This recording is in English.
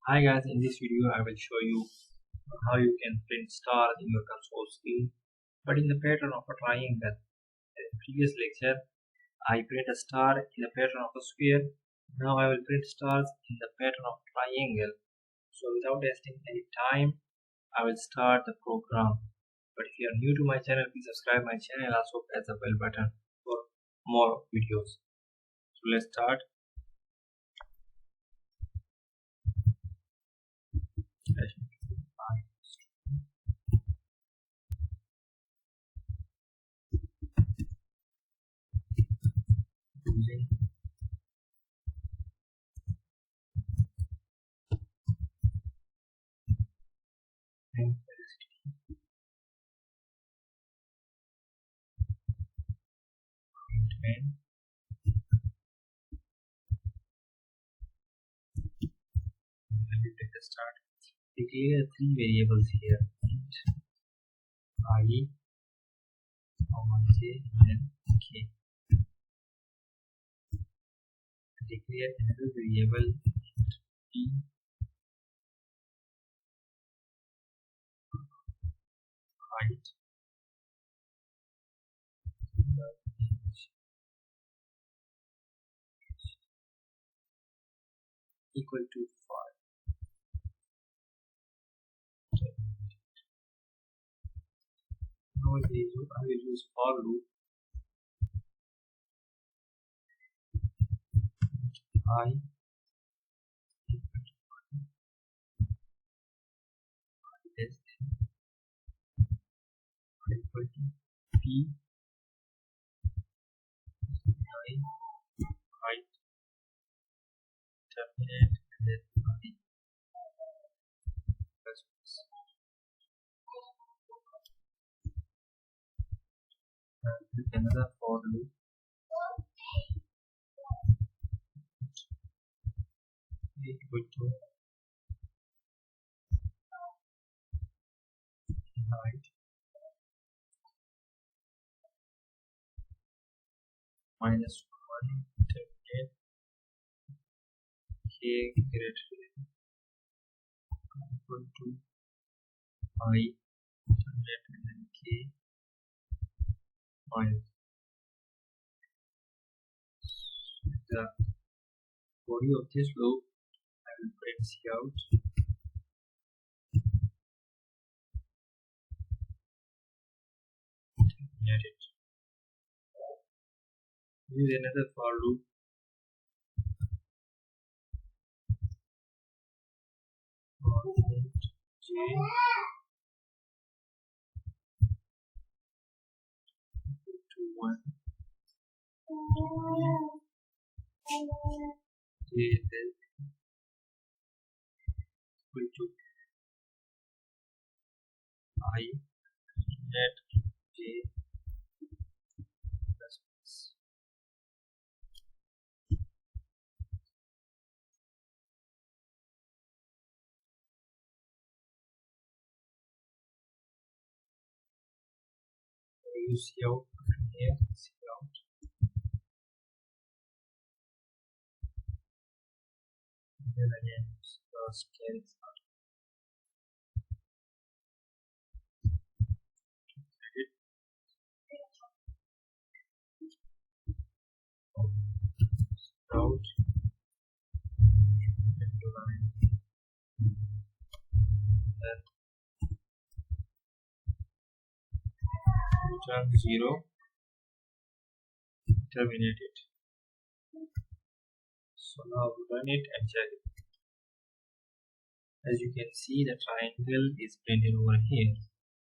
Hi guys, in this video I will show you how you can print stars in your console screen, but in the pattern of a triangle. In the previous lecture I print a star in the pattern of a square. Now I will print stars in the pattern of a triangle. So without wasting any time, I will start the program. But if you are new to my channel, please subscribe my channel and also press the bell button for more videos. So let's start. Using and let's start. Declare three variables here: int I, j, and k. Declare another variable int p, height, equal to 5. Now I will use for loop I less than equal to p I height terminate and then I plus with another for loop equal to height minus 1 terminate k greater than equal to I terminate and then k minus the body of this loop. I will print cout terminate it. Use another for loop for int j to 1 j is equal to I net j plus plus. Use cout here, cout and then again use scan start edit cout into line and return 0, terminate it. So now run it and check it. As you can see, the triangle is printed over here.